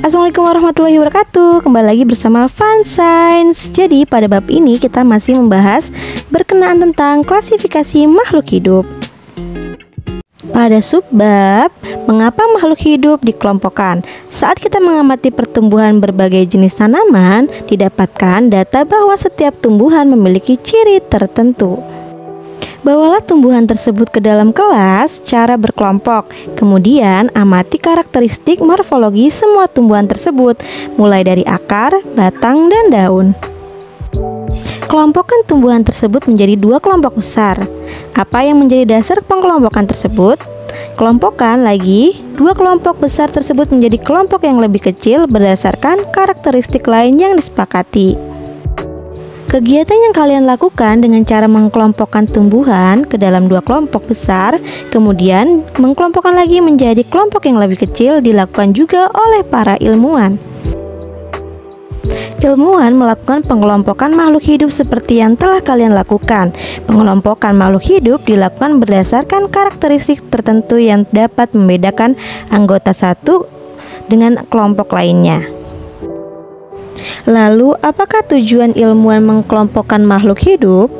Assalamualaikum warahmatullahi wabarakatuh. Kembali lagi bersama Fun Science. Jadi pada bab ini kita masih membahas berkenaan tentang klasifikasi makhluk hidup. Pada subbab mengapa makhluk hidup dikelompokkan? Saat kita mengamati pertumbuhan berbagai jenis tanaman, didapatkan data bahwa setiap tumbuhan memiliki ciri tertentu. Bawalah tumbuhan tersebut ke dalam kelas cara berkelompok. Kemudian amati karakteristik morfologi semua tumbuhan tersebut, mulai dari akar, batang, dan daun. Kelompokkan tumbuhan tersebut menjadi dua kelompok besar. Apa yang menjadi dasar pengelompokan tersebut? Kelompokkan lagi dua kelompok besar tersebut menjadi kelompok yang lebih kecil berdasarkan karakteristik lain yang disepakati. Kegiatan yang kalian lakukan dengan cara mengelompokkan tumbuhan ke dalam dua kelompok besar, kemudian mengelompokkan lagi menjadi kelompok yang lebih kecil dilakukan juga oleh para ilmuwan. Ilmuwan melakukan pengelompokan makhluk hidup seperti yang telah kalian lakukan. Pengelompokan makhluk hidup dilakukan berdasarkan karakteristik tertentu yang dapat membedakan anggota satu dengan kelompok lainnya. Lalu, apakah tujuan ilmuwan mengelompokkan makhluk hidup?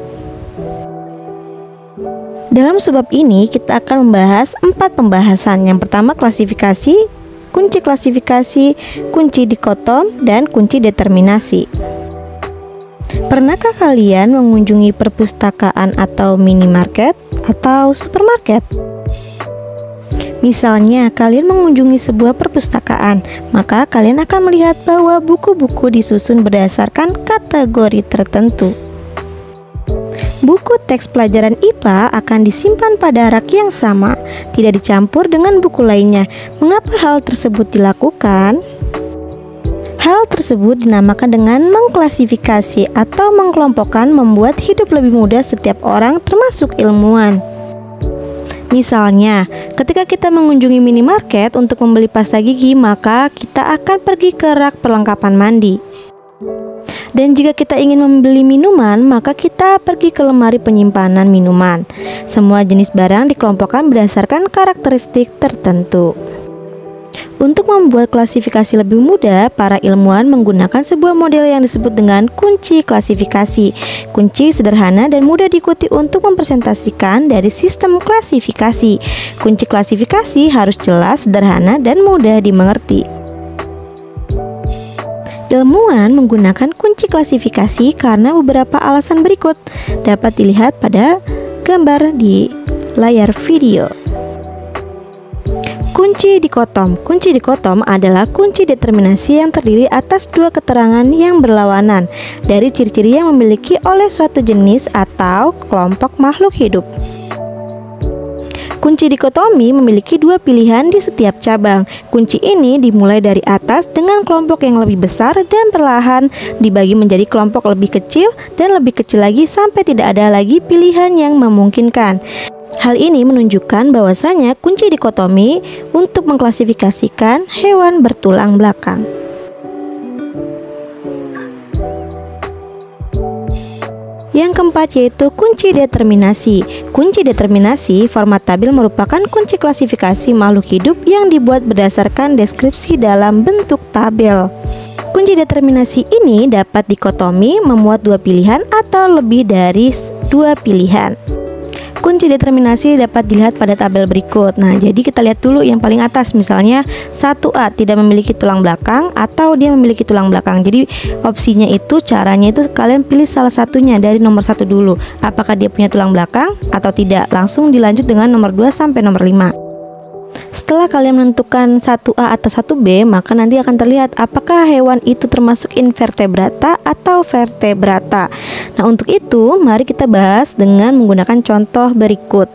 Dalam subbab ini, kita akan membahas 4 pembahasan. Yang pertama, klasifikasi, kunci dikotom, dan kunci determinasi. Pernahkah kalian mengunjungi perpustakaan atau minimarket atau supermarket? Misalnya, kalian mengunjungi sebuah perpustakaan, maka kalian akan melihat bahwa buku-buku disusun berdasarkan kategori tertentu. Buku teks pelajaran IPA akan disimpan pada rak yang sama, tidak dicampur dengan buku lainnya. Mengapa hal tersebut dilakukan? Hal tersebut dinamakan dengan mengklasifikasi atau mengelompokkan, membuat hidup lebih mudah setiap orang termasuk ilmuwan. Misalnya, ketika kita mengunjungi minimarket untuk membeli pasta gigi, maka kita akan pergi ke rak perlengkapan mandi. Dan jika kita ingin membeli minuman, maka kita pergi ke lemari penyimpanan minuman. Semua jenis barang dikelompokkan berdasarkan karakteristik tertentu. Untuk membuat klasifikasi lebih mudah, para ilmuwan menggunakan sebuah model yang disebut dengan kunci klasifikasi. Kunci sederhana dan mudah diikuti untuk mempresentasikan dari sistem klasifikasi. Kunci klasifikasi harus jelas, sederhana, dan mudah dimengerti. Ilmuwan menggunakan kunci klasifikasi karena beberapa alasan berikut dapat dilihat pada gambar di layar video. Kunci dikotom. Kunci dikotom adalah kunci determinasi yang terdiri atas dua keterangan yang berlawanan dari ciri-ciri yang memiliki oleh suatu jenis atau kelompok makhluk hidup. Kunci dikotomi memiliki dua pilihan di setiap cabang. Kunci ini dimulai dari atas dengan kelompok yang lebih besar dan perlahan dibagi menjadi kelompok lebih kecil dan lebih kecil lagi sampai tidak ada lagi pilihan yang memungkinkan. Hal ini menunjukkan bahwasanya kunci dikotomi untuk mengklasifikasikan hewan bertulang belakang. Yang keempat yaitu kunci determinasi. Kunci determinasi, format tabel merupakan kunci klasifikasi makhluk hidup yang dibuat berdasarkan deskripsi dalam bentuk tabel. Kunci determinasi ini dapat dikotomi memuat dua pilihan atau lebih dari dua pilihan. Kunci determinasi dapat dilihat pada tabel berikut. Nah, jadi kita lihat dulu yang paling atas, misalnya 1A tidak memiliki tulang belakang atau dia memiliki tulang belakang. Jadi opsinya itu, caranya itu kalian pilih salah satunya dari nomor 1 dulu. Apakah dia punya tulang belakang atau tidak? Langsung dilanjut dengan nomor 2 sampai nomor 5. Setelah kalian menentukan 1A atau 1B, maka nanti akan terlihat apakah hewan itu termasuk invertebrata atau vertebrata. Nah, untuk itu mari kita bahas dengan menggunakan contoh berikut.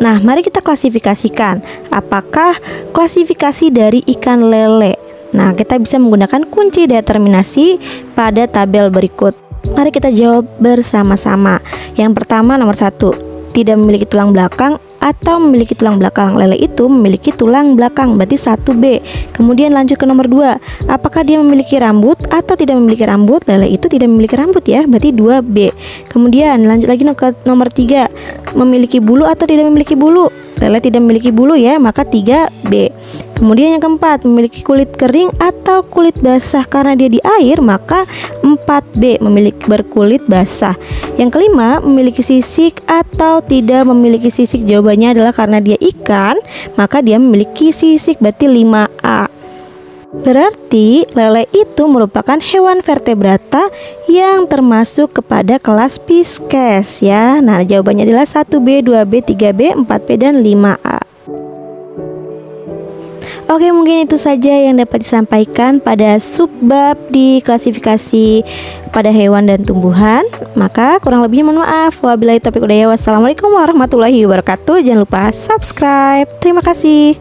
Nah, mari kita klasifikasikan apakah klasifikasi dari ikan lele. Nah, kita bisa menggunakan kunci determinasi pada tabel berikut. Mari kita jawab bersama-sama. Yang pertama, nomor 1, tidak memiliki tulang belakang atau memiliki tulang belakang. Lele itu memiliki tulang belakang, berarti 1B. Kemudian lanjut ke nomor 2, apakah dia memiliki rambut atau tidak memiliki rambut? Lele itu tidak memiliki rambut ya, berarti 2B. Kemudian lanjut lagi ke nomor 3, memiliki bulu atau tidak memiliki bulu? Lele tidak memiliki bulu ya, maka 3B. Kemudian yang keempat, memiliki kulit kering atau kulit basah karena dia di air, maka 4B, memiliki berkulit basah. Yang kelima, memiliki sisik atau tidak memiliki sisik. Jawabannya adalah karena dia ikan, maka dia memiliki sisik, berarti 5A. Berarti lele itu merupakan hewan vertebrata yang termasuk kepada kelas Pisces ya. Nah, jawabannya adalah 1B, 2B, 3B, 4B, dan 5A. Oke, mungkin itu saja yang dapat disampaikan pada subbab di klasifikasi pada hewan dan tumbuhan. Maka kurang lebihnya mohon maaf. Wabillahi taufiq wal hidayah. Wassalamualaikum warahmatullahi wabarakatuh. Jangan lupa subscribe. Terima kasih.